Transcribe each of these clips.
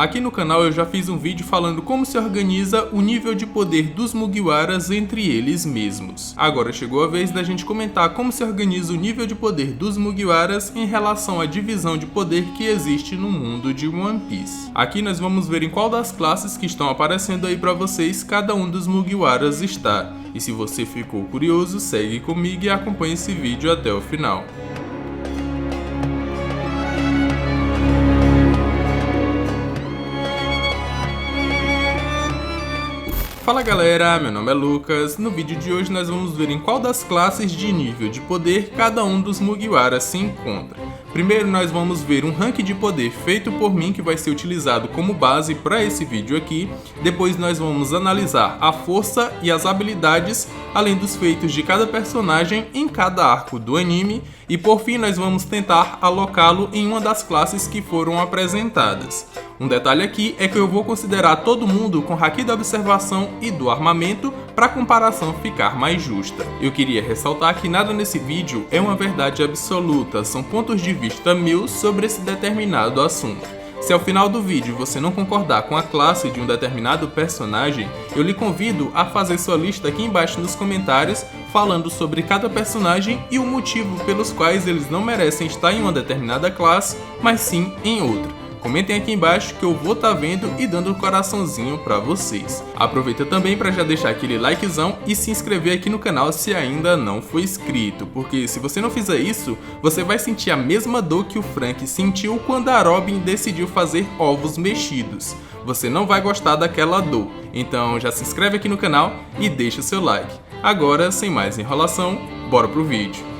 Aqui no canal eu já fiz um vídeo falando como se organiza o nível de poder dos Mugiwaras entre eles mesmos. Agora chegou a vez da gente comentar como se organiza o nível de poder dos Mugiwaras em relação à divisão de poder que existe no mundo de One Piece. Aqui nós vamos ver em qual das classes que estão aparecendo aí pra vocês cada um dos Mugiwaras está. E se você ficou curioso, segue comigo e acompanhe esse vídeo até o final. Fala galera, meu nome é Lucas. No vídeo de hoje nós vamos ver em qual das classes de nível de poder cada um dos Mugiwaras se encontra. Primeiro nós vamos ver um ranking de poder feito por mim que vai ser utilizado como base para esse vídeo aqui. Depois nós vamos analisar a força e as habilidades, além dos feitos de cada personagem em cada arco do anime. E por fim nós vamos tentar alocá-lo em uma das classes que foram apresentadas. Um detalhe aqui é que eu vou considerar todo mundo com haki da observação e do armamento para a comparação ficar mais justa. Eu queria ressaltar que nada nesse vídeo é uma verdade absoluta, são pontos de vista meus sobre esse determinado assunto. Se ao final do vídeo você não concordar com a classe de um determinado personagem, eu lhe convido a fazer sua lista aqui embaixo nos comentários, falando sobre cada personagem e o motivo pelos quais eles não merecem estar em uma determinada classe, mas sim em outra. Comentem aqui embaixo que eu vou estar vendo e dando um coraçãozinho pra vocês. Aproveita também para já deixar aquele likezão e se inscrever aqui no canal se ainda não for inscrito, porque se você não fizer isso, você vai sentir a mesma dor que o Frank sentiu quando a Robin decidiu fazer ovos mexidos. Você não vai gostar daquela dor, então já se inscreve aqui no canal e deixa o seu like. Agora, sem mais enrolação, bora pro vídeo.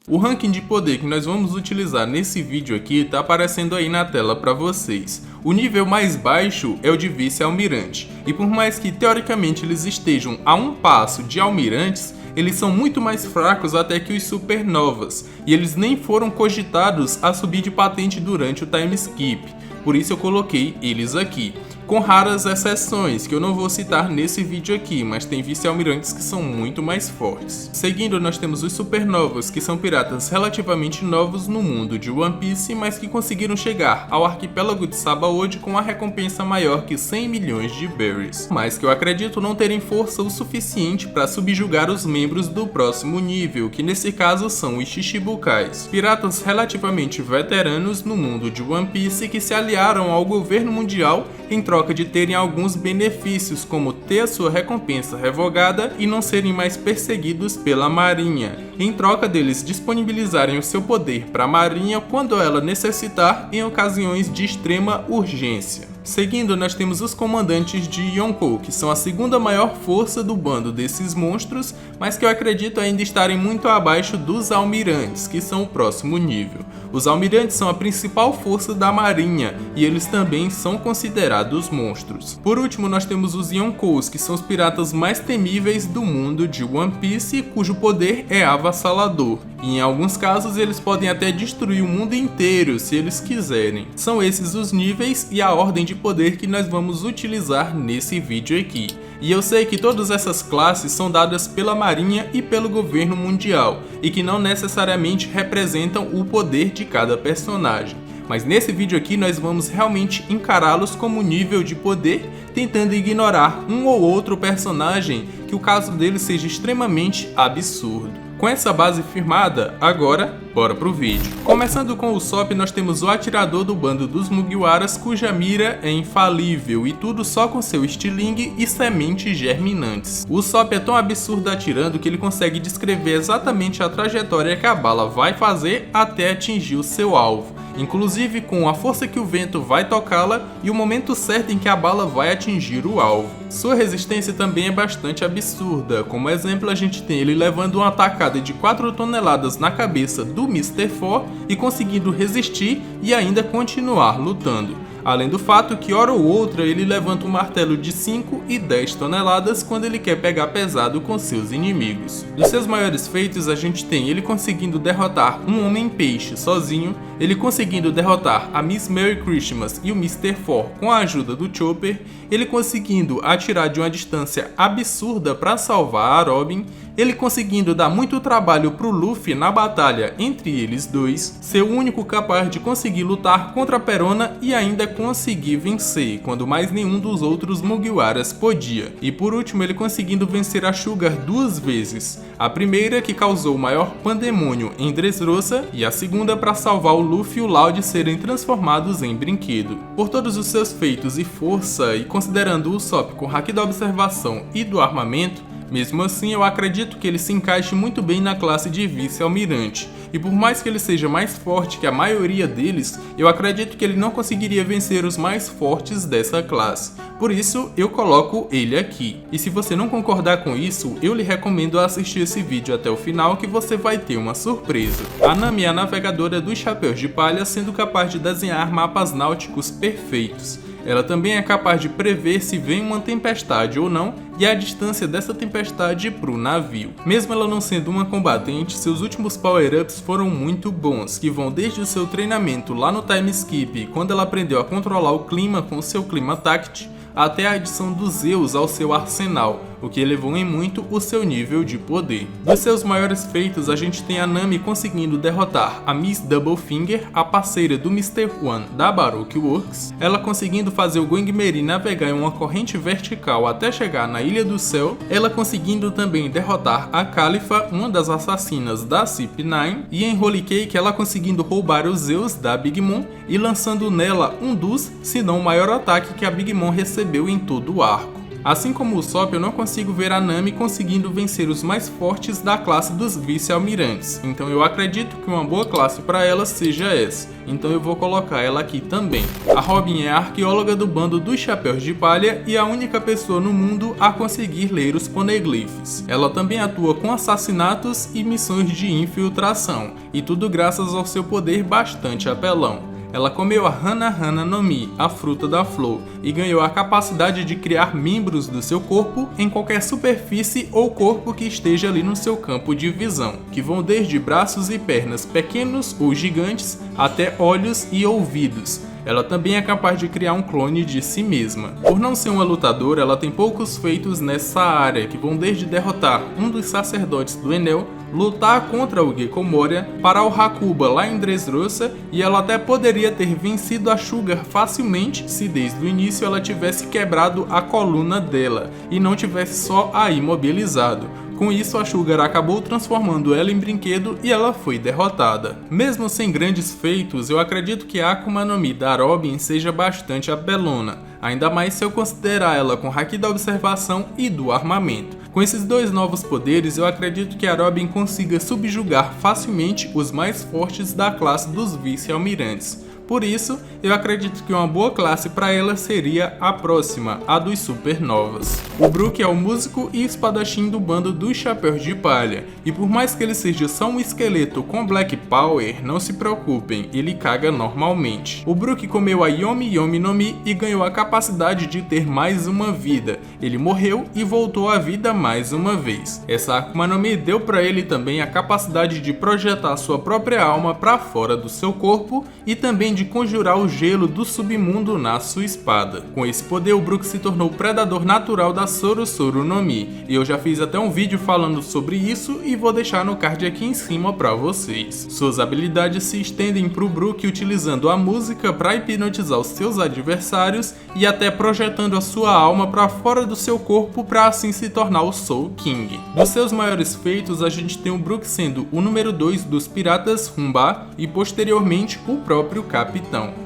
O ranking de poder que nós vamos utilizar nesse vídeo aqui está aparecendo aí na tela para vocês. O nível mais baixo é o de vice-almirante, e por mais que teoricamente eles estejam a um passo de almirantes, eles são muito mais fracos até que os supernovas, e eles nem foram cogitados a subir de patente durante o time skip, por isso eu coloquei eles aqui. Com raras exceções, que eu não vou citar nesse vídeo aqui, mas tem vice-almirantes que são muito mais fortes. Seguindo, nós temos os supernovas, que são piratas relativamente novos no mundo de One Piece, mas que conseguiram chegar ao arquipélago de Sabaody com uma recompensa maior que 100 milhões de berries, mas que eu acredito não terem força o suficiente para subjugar os membros do próximo nível, que nesse caso são os Shichibukais, piratas relativamente veteranos no mundo de One Piece que se aliaram ao governo mundial em troca de terem alguns benefícios, como ter a sua recompensa revogada e não serem mais perseguidos pela marinha, em troca deles disponibilizarem o seu poder para a marinha quando ela necessitar em ocasiões de extrema urgência. Seguindo, nós temos os comandantes de Yonkou, que são a segunda maior força do bando desses monstros, mas que eu acredito ainda estarem muito abaixo dos almirantes, que são o próximo nível. Os almirantes são a principal força da marinha, e eles também são considerados monstros. Por último, nós temos os Yonkous, que são os piratas mais temíveis do mundo de One Piece, cujo poder é avassalador, e em alguns casos eles podem até destruir o mundo inteiro, se eles quiserem. São esses os níveis e a ordem de poder que nós vamos utilizar nesse vídeo aqui. E eu sei que todas essas classes são dadas pela marinha e pelo governo mundial, e que não necessariamente representam o poder de cada personagem. Mas nesse vídeo aqui nós vamos realmente encará-los como nível de poder, tentando ignorar um ou outro personagem que o caso dele seja extremamente absurdo. Com essa base firmada, agora, bora pro vídeo. Começando com o Usopp, nós temos o atirador do bando dos Mugiwaras, cuja mira é infalível, e tudo só com seu estilingue e sementes germinantes. O Usopp é tão absurdo atirando que ele consegue descrever exatamente a trajetória que a bala vai fazer até atingir o seu alvo, inclusive com a força que o vento vai tocá-la e o momento certo em que a bala vai atingir o alvo. Sua resistência também é bastante absurda, como exemplo a gente tem ele levando uma atacada de 4 toneladas na cabeça do Mr. Four e conseguindo resistir e ainda continuar lutando. Além do fato que hora ou outra ele levanta um martelo de 5 e 10 toneladas quando ele quer pegar pesado com seus inimigos. Dos seus maiores feitos a gente tem ele conseguindo derrotar um Homem-Peixe sozinho, ele conseguindo derrotar a Miss Merry Christmas e o Mr. Four com a ajuda do Chopper, ele conseguindo atirar de uma distância absurda para salvar a Robin, ele conseguindo dar muito trabalho pro Luffy na batalha entre eles dois, ser o único capaz de conseguir lutar contra Perona e ainda conseguir vencer, quando mais nenhum dos outros Mugiwaras podia. E por último, ele conseguindo vencer a Sugar 2 vezes, a primeira que causou o maior pandemônio em Dressrosa e a segunda para salvar o Luffy e o Lau de serem transformados em brinquedo. Por todos os seus feitos e força, e considerando o Usopp com Haki da Observação e do armamento, mesmo assim eu acredito que ele se encaixe muito bem na classe de vice-almirante, e por mais que ele seja mais forte que a maioria deles, eu acredito que ele não conseguiria vencer os mais fortes dessa classe. Por isso eu coloco ele aqui. E se você não concordar com isso, eu lhe recomendo assistir esse vídeo até o final, que você vai ter uma surpresa. A Nami é a navegadora dos Chapéus de Palha, sendo capaz de desenhar mapas náuticos perfeitos. Ela também é capaz de prever se vem uma tempestade ou não e a distância dessa tempestade para o navio. Mesmo ela não sendo uma combatente, seus últimos power-ups foram muito bons, que vão desde o seu treinamento lá no time skip, quando ela aprendeu a controlar o clima com seu Clima Tact, até a adição dos Zeus ao seu arsenal, o que elevou em muito o seu nível de poder. Dos seus maiores feitos, a gente tem a Nami conseguindo derrotar a Miss Doublefinger, a parceira do Mr. One da Baroque Works, ela conseguindo fazer o Going Merry navegar em uma corrente vertical até chegar na Ilha do Céu, ela conseguindo também derrotar a Califa, uma das assassinas da CP9, e em Holy Cake ela conseguindo roubar os Zeus da Big Mom e lançando nela um dos, se não o maior ataque que a Big Mom recebeu em todo o arco. Assim como o Usopp, eu não consigo ver a Nami conseguindo vencer os mais fortes da classe dos vice-almirantes, então eu acredito que uma boa classe para ela seja essa, então eu vou colocar ela aqui também. A Robin é a arqueóloga do bando dos Chapéus de Palha e a única pessoa no mundo a conseguir ler os poneglyphs. Ela também atua com assassinatos e missões de infiltração, e tudo graças ao seu poder bastante apelão. Ela comeu a Hana Hana no Mi, a fruta da flor, e ganhou a capacidade de criar membros do seu corpo em qualquer superfície ou corpo que esteja ali no seu campo de visão, que vão desde braços e pernas pequenos ou gigantes até olhos e ouvidos. Ela também é capaz de criar um clone de si mesma. Por não ser uma lutadora, ela tem poucos feitos nessa área, que vão desde derrotar um dos sacerdotes do Enel, lutar contra o Gecko Moria, parar o Hakuba lá em Dressrosa, e ela até poderia ter vencido a Sugar facilmente se desde o início ela tivesse quebrado a coluna dela e não tivesse só a imobilizado. Com isso, a Sugar acabou transformando ela em brinquedo e ela foi derrotada. Mesmo sem grandes feitos, eu acredito que a Akuma no Mi da Robin seja bastante apelona, ainda mais se eu considerar ela com Haki da Observação e do armamento. Com esses dois novos poderes, eu acredito que a Robin consiga subjugar facilmente os mais fortes da classe dos vice-almirantes. Por isso, eu acredito que uma boa classe para ela seria a próxima, a dos Supernovas. O Brook é o músico e espadachim do bando dos Chapéus de Palha, e por mais que ele seja só um esqueleto com Black Power, não se preocupem, ele caga normalmente. O Brook comeu a Yomi Yomi no Mi e ganhou a capacidade de ter mais uma vida. Ele morreu e voltou à vida mais uma vez. Essa Akuma no Mi deu para ele também a capacidade de projetar sua própria alma para fora do seu corpo e também de conjurar o gelo do submundo na sua espada. Com esse poder, o Brook se tornou o predador natural da Sorosoro no Mi, e eu já fiz até um vídeo falando sobre isso e vou deixar no card aqui em cima para vocês. Suas habilidades se estendem para o Brook utilizando a música para hipnotizar os seus adversários e até projetando a sua alma para fora do seu corpo para assim se tornar o Soul King. Dos seus maiores feitos, a gente tem o Brook sendo o número 2 dos piratas Rumba e posteriormente o próprio Capitão.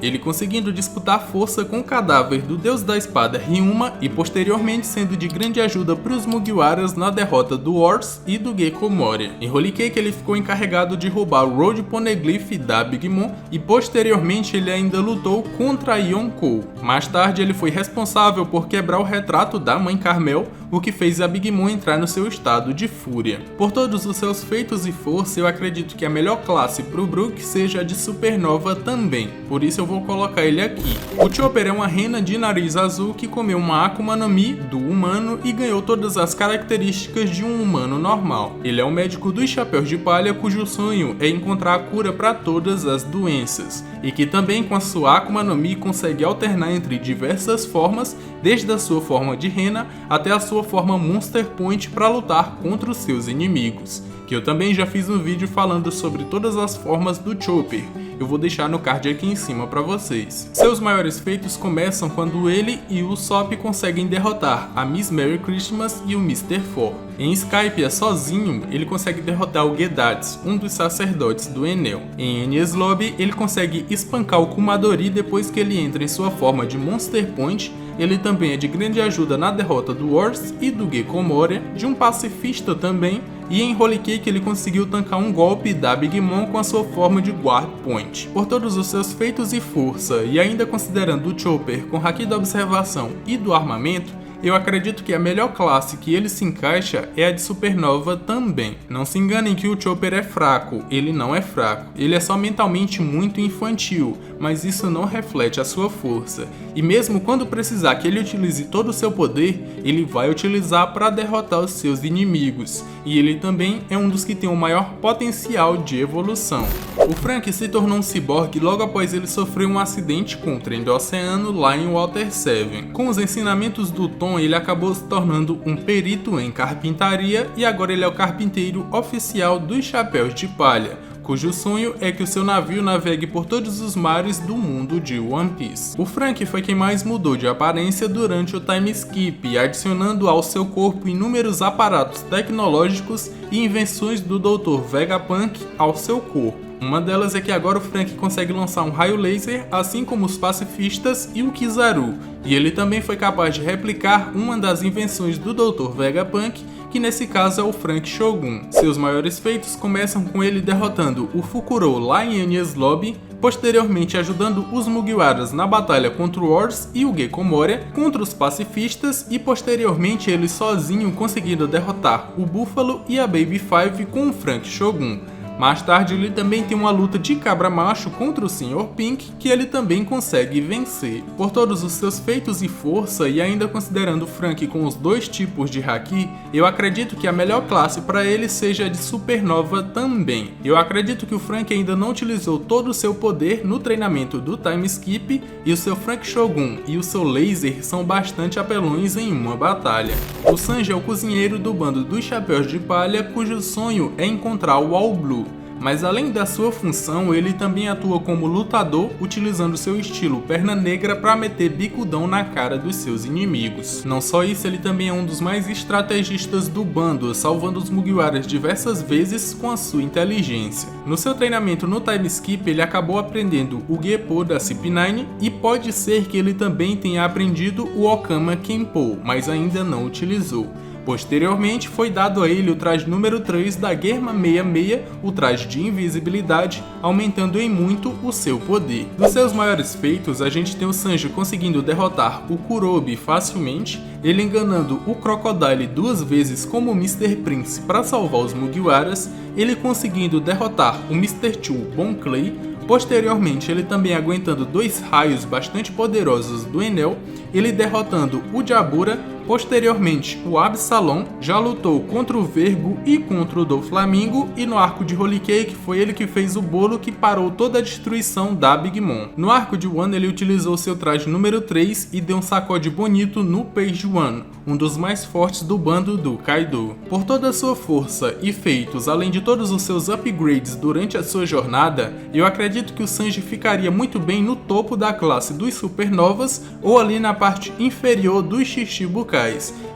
Ele conseguindo disputar força com o cadáver do deus da espada Ryuma e posteriormente sendo de grande ajuda para os Mugiwaras na derrota do Ors e do Gecko Moria. Em Holy Cake ele ficou encarregado de roubar o Road Poneglyph da Big Mom e posteriormente ele ainda lutou contra Yonkou. Mais tarde ele foi responsável por quebrar o retrato da Mãe Carmel, o que fez a Big Mom entrar no seu estado de fúria. Por todos os seus feitos e força, eu acredito que a melhor classe para o Brook seja a de Supernova também, por isso eu vou colocar ele aqui. O Chopper é uma rena de nariz azul que comeu uma Akuma no Mi do humano e ganhou todas as características de um humano normal. Ele é um médico dos Chapéus de Palha cujo sonho é encontrar a cura para todas as doenças. e que também com a sua Akuma no Mi consegue alternar entre diversas formas, desde a sua forma de Rena até a sua forma Monster Point para lutar contra os seus inimigos, que eu também já fiz um vídeo falando sobre todas as formas do Chopper. Eu vou deixar no card aqui em cima para vocês. Seus maiores feitos começam quando ele e o Usopp conseguem derrotar a Miss Merry Christmas e o Mr. Four. Em Skypiea sozinho, ele consegue derrotar o Gedatsu, um dos sacerdotes do Enel. Em Enies Lobby, ele consegue espancar o Kumadori depois que ele entra em sua forma de Monster Point. Ele também é de grande ajuda na derrota do Wars e do Gekko Moria, de um pacifista também, e em Holy Cake ele conseguiu tancar um golpe da Big Mom com a sua forma de Guard Point. Por todos os seus feitos e força, e ainda considerando o Chopper com Haki da Observação e do Armamento, eu acredito que a melhor classe que ele se encaixa é a de Supernova também. Não se enganem que o Chopper é fraco, ele não é fraco. Ele é só mentalmente muito infantil, mas isso não reflete a sua força. E mesmo quando precisar que ele utilize todo o seu poder, ele vai utilizar para derrotar os seus inimigos. E ele também é um dos que tem o maior potencial de evolução. O Franky se tornou um ciborgue logo após ele sofrer um acidente com o trem do oceano lá em Water 7. Com os ensinamentos do Tom, ele acabou se tornando um perito em carpintaria e agora ele é o carpinteiro oficial dos Chapéus de Palha, cujo sonho é que o seu navio navegue por todos os mares do mundo de One Piece. O Franky foi quem mais mudou de aparência durante o time skip, adicionando ao seu corpo inúmeros aparatos tecnológicos e invenções do Dr. Vegapunk ao seu corpo. Uma delas é que agora o Franky consegue lançar um raio laser, assim como os pacifistas e o Kizaru, e ele também foi capaz de replicar uma das invenções do Dr. Vegapunk, que nesse caso é o Franky Shogun. Seus maiores feitos começam com ele derrotando o Fukuro lá em Enies Lobby, posteriormente ajudando os Mugiwaras na batalha contra o Wars e o Gekko Moria contra os pacifistas e posteriormente ele sozinho conseguindo derrotar o Buffalo e a Baby Five com o Franky Shogun. Mais tarde ele também tem uma luta de cabra macho contra o Sr. Pink, que ele também consegue vencer. Por todos os seus feitos e força, e ainda considerando o Franky com os dois tipos de Haki, eu acredito que a melhor classe para ele seja a de Supernova também. Eu acredito que o Franky ainda não utilizou todo o seu poder no treinamento do time skip, e o seu Franky Shogun e o seu laser são bastante apelões em uma batalha. O Sanji é o cozinheiro do bando dos Chapéus de Palha, cujo sonho é encontrar o All Blue. Mas além da sua função, ele também atua como lutador, utilizando seu estilo perna negra para meter bicudão na cara dos seus inimigos. Não só isso, ele também é um dos mais estrategistas do bando, salvando os Mugiwaras diversas vezes com a sua inteligência. No seu treinamento no time skip, ele acabou aprendendo o Geppo da CP9 e pode ser que ele também tenha aprendido o Okama Kenpo, mas ainda não utilizou. Posteriormente, foi dado a ele o traje número 3 da Germa 66, o traje de invisibilidade, aumentando em muito o seu poder. Dos seus maiores feitos, a gente tem o Sanji conseguindo derrotar o Kurobi facilmente, ele enganando o Crocodile 2 vezes como Mr. Prince para salvar os Mugiwaras, ele conseguindo derrotar o Mr. Two Bon Clay, posteriormente ele também aguentando 2 raios bastante poderosos do Enel, ele derrotando o Jabura. Posteriormente, o Absalom já lutou contra o Vergo e contra o Doflamingo, e no arco de Holy Cake foi ele que fez o bolo que parou toda a destruição da Big Mom. No arco de Wano ele utilizou seu traje número 3 e deu um sacode bonito no Page One, um dos mais fortes do bando do Kaido. Por toda a sua força e feitos, além de todos os seus upgrades durante a sua jornada, eu acredito que o Sanji ficaria muito bem no topo da classe dos Supernovas ou ali na parte inferior dos Shichibukais.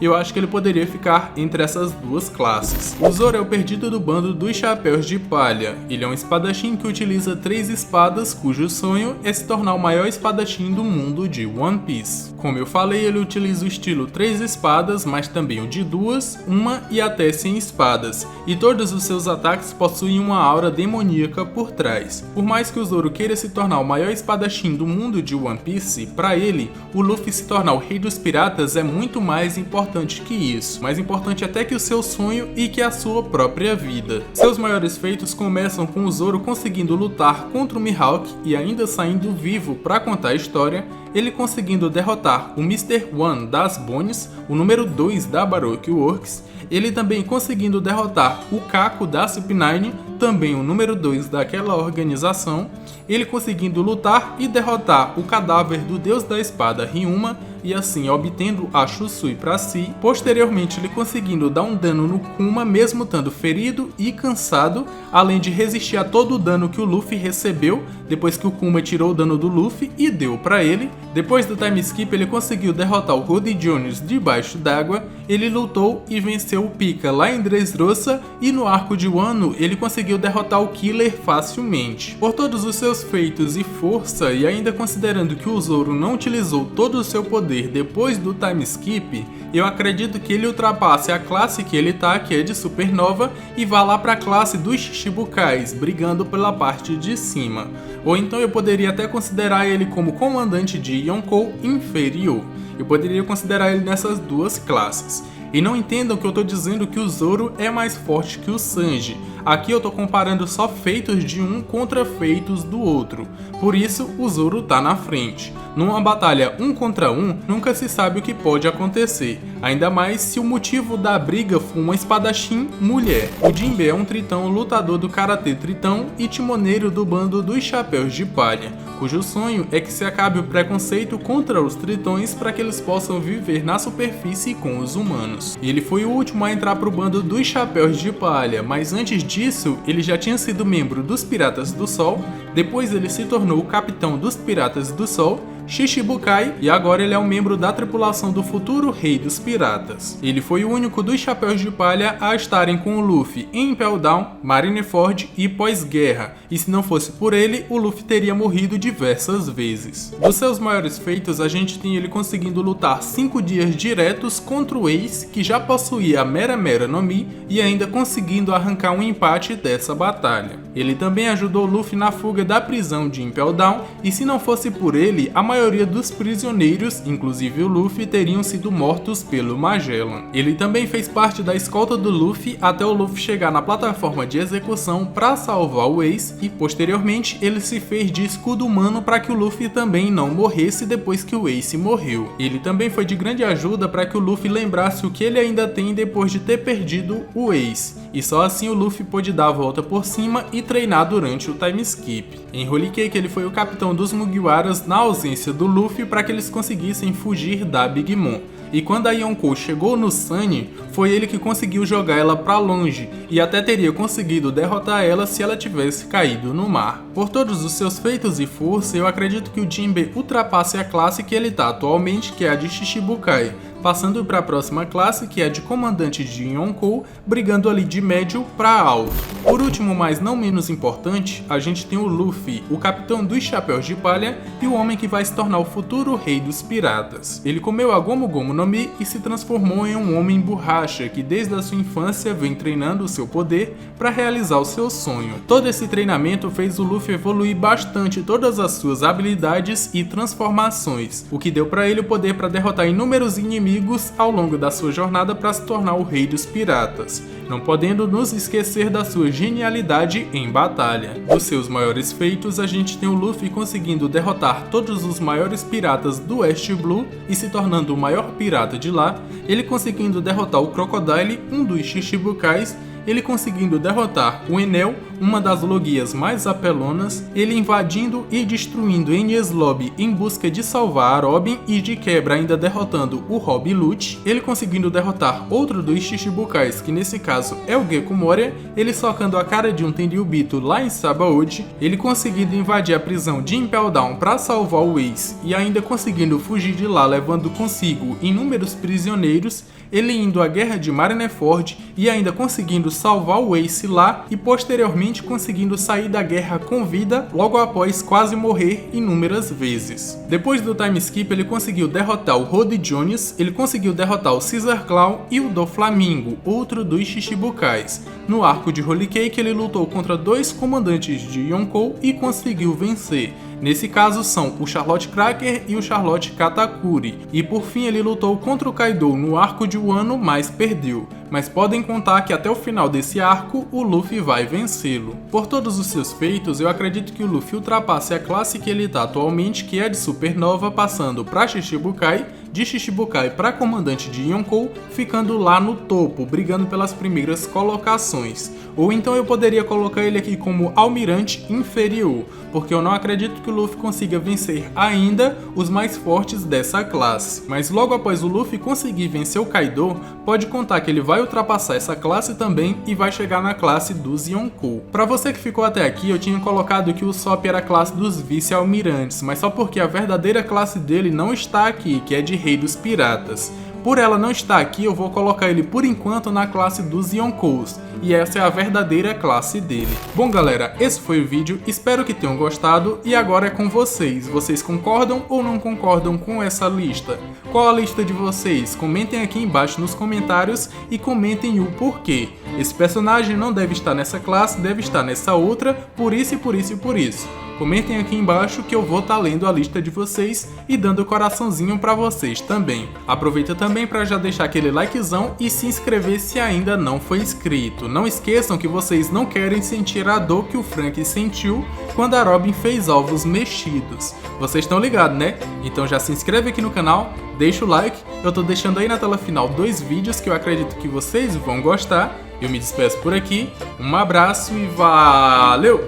Eu acho que ele poderia ficar entre essas duas classes. O Zoro é o perdido do bando dos Chapéus de Palha. Ele é um espadachim que utiliza 3 espadas, cujo sonho é se tornar o maior espadachim do mundo de One Piece. Como eu falei, ele utiliza o estilo 3 espadas, mas também o de 2, 1 e até 100 espadas, e todos os seus ataques possuem uma aura demoníaca por trás. Por mais que o Zoro queira se tornar o maior espadachim do mundo de One Piece, para ele, o Luffy se tornar o rei dos piratas é muito mais importante que isso, mais importante até que o seu sonho e que a sua própria vida. Seus maiores feitos começam com o Zoro conseguindo lutar contra o Mihawk e ainda saindo vivo para contar a história, ele conseguindo derrotar o Mr. One das Bones, o número 2 da Baroque Works, ele também conseguindo derrotar o Kako da CP9, também o número 2 daquela organização, ele conseguindo lutar e derrotar o cadáver do deus da espada Ryuma e assim obtendo a Shusui para si. Posteriormente ele conseguindo dar um dano no Kuma mesmo estando ferido e cansado, além de resistir a todo o dano que o Luffy recebeu depois que o Kuma tirou o dano do Luffy e deu para ele. Depois do time skip ele conseguiu derrotar o Rody Jones debaixo d'água, ele lutou e venceu o Pika lá em Dressrosa e no arco de Wano ele conseguiu derrotar o Killer facilmente. Por todos os seus feitos e força, e ainda considerando que o Zoro não utilizou todo o seu poder depois do time skip, eu acredito que ele ultrapasse a classe que ele tá, que é de Supernova, e vá lá para a classe dos Shichibukais, brigando pela parte de cima. Ou então eu poderia até considerar ele como comandante de Yonkou inferior. Eu poderia considerar ele nessas duas classes. E não entendam que eu tô dizendo que o Zoro é mais forte que o Sanji. Aqui eu tô comparando só feitos de um contra feitos do outro. Por isso o Zoro tá na frente. Numa batalha 1 contra 1, nunca se sabe o que pode acontecer. Ainda mais se o motivo da briga for uma espadachim mulher. O Jinbe é um tritão lutador do Karatê Tritão e timoneiro do bando dos Chapéus de Palha, cujo sonho é que se acabe o preconceito contra os tritões para que eles possam viver na superfície com os humanos. Ele foi o último a entrar pro bando dos Chapéus de Palha, mas antes disso ele já tinha sido membro dos Piratas do Sol, depois ele se tornou o capitão dos Piratas do Sol, Shichibukai, e agora ele é um membro da tripulação do futuro Rei dos Piratas. Ele foi o único dos Chapéus de Palha a estarem com o Luffy em Impel Down, Marineford e pós-guerra, e se não fosse por ele, o Luffy teria morrido diversas vezes. Dos seus maiores feitos, a gente tem ele conseguindo lutar 5 dias diretos contra o Ace, que já possuía a Mera Mera no Mi, e ainda conseguindo arrancar um empate dessa batalha. Ele também ajudou o Luffy na fuga da prisão de Impel Down, e se não fosse por ele, a maioria dos prisioneiros, inclusive o Luffy, teriam sido mortos pelo Magellan. Ele também fez parte da escolta do Luffy até o Luffy chegar na plataforma de execução para salvar o Ace, e posteriormente ele se fez de escudo humano para que o Luffy também não morresse depois que o Ace morreu. Ele também foi de grande ajuda para que o Luffy lembrasse o que ele ainda tem depois de ter perdido o Ace, e só assim o Luffy pôde dar a volta por cima e treinar durante o time skip. Em Holy Cake ele foi o capitão dos Mugiwaras na ausência do Luffy para que eles conseguissem fugir da Big Mom. E quando a Yonkou chegou no Sunny, foi ele que conseguiu jogar ela pra longe, e até teria conseguido derrotar ela se ela tivesse caído no mar. Por todos os seus feitos e força, eu acredito que o Jinbe ultrapasse a classe que ele tá atualmente, que é a de Shichibukai, passando para a próxima classe, que é a de comandante de Yonkou, brigando ali de médio para alto. Por último, mas não menos importante, a gente tem o Luffy, o capitão dos Chapéus de Palha e o homem que vai se tornar o futuro rei dos piratas. Ele comeu a Gomu Gomu no Mi e se transformou em um homem borracha que desde a sua infância vem treinando o seu poder para realizar o seu sonho. Todo esse treinamento fez o Luffy evoluir bastante todas as suas habilidades e transformações, o que deu para ele o poder para derrotar inúmeros inimigos ao longo da sua jornada para se tornar o rei dos piratas, não podendo nos esquecer da sua genialidade em batalha. Dos seus maiores feitos, a gente tem o Luffy conseguindo derrotar todos os maiores piratas do West Blue e se tornando o maior pirata de lá, ele conseguindo derrotar o Crocodile, um dos Shichibukais, ele conseguindo derrotar o Enel, uma das logias mais apelonas, ele invadindo e destruindo Enies Lobby em busca de salvar a Robin e de quebra ainda derrotando o Rob Lute, ele conseguindo derrotar outro dos Shichibukais, que nesse caso é o Gekko Moria, ele socando a cara de um Tenryubito lá em Sabaody, ele conseguindo invadir a prisão de Impel Down para salvar o Ace e ainda conseguindo fugir de lá levando consigo inúmeros prisioneiros, ele indo à guerra de Marineford e ainda conseguindo salvar o Ace lá e posteriormente conseguindo sair da guerra com vida logo após quase morrer inúmeras vezes. Depois do time skip ele conseguiu derrotar o Rody Jones, ele conseguiu derrotar o Caesar Claw e o Doflamingo, outro dos Shichibukais. No arco de Holy Cake ele lutou contra 2 comandantes de Yonkou e conseguiu vencer. Nesse caso são o Charlotte Cracker e o Charlotte Katakuri, e por fim ele lutou contra o Kaido no arco de Wano, mas perdeu. mas podem contar que até o final desse arco o Luffy vai vencê-lo. Por todos os seus feitos, eu acredito que o Luffy ultrapasse a classe que ele está atualmente, que é de Supernova, passando para Shichibukai, de Shichibukai para comandante de Yonkou, ficando lá no topo, brigando pelas primeiras colocações. Ou então eu poderia colocar ele aqui como almirante inferior, porque eu não acredito que o Luffy consiga vencer ainda os mais fortes dessa classe. Mas logo após o Luffy conseguir vencer o Kaido, pode contar que ele vai ultrapassar essa classe também e vai chegar na classe dos Yonkou. Pra você que ficou até aqui, eu tinha colocado que o Sop era a classe dos vice-almirantes, mas só porque a verdadeira classe dele não está aqui, que é de Rei dos Piratas. Por ela não estar aqui, eu vou colocar ele por enquanto na classe dos Yonkous, e essa é a verdadeira classe dele. Bom galera, esse foi o vídeo, espero que tenham gostado, e agora é com vocês. Vocês concordam ou não concordam com essa lista? Qual a lista de vocês? Comentem aqui embaixo nos comentários e comentem o porquê. Esse personagem não deve estar nessa classe, deve estar nessa outra, por isso e por isso e por isso. Comentem aqui embaixo que eu vou estar lendo a lista de vocês e dando coraçãozinho pra vocês também. Aproveita também para já deixar aquele likezão e se inscrever se ainda não foi inscrito. Não esqueçam que vocês não querem sentir a dor que o Frank sentiu quando a Robin fez ovos mexidos. Vocês estão ligados, né? Então já se inscreve aqui no canal, deixa o like, eu tô deixando aí na tela final 2 vídeos que eu acredito que vocês vão gostar. Eu me despeço por aqui, um abraço e valeu!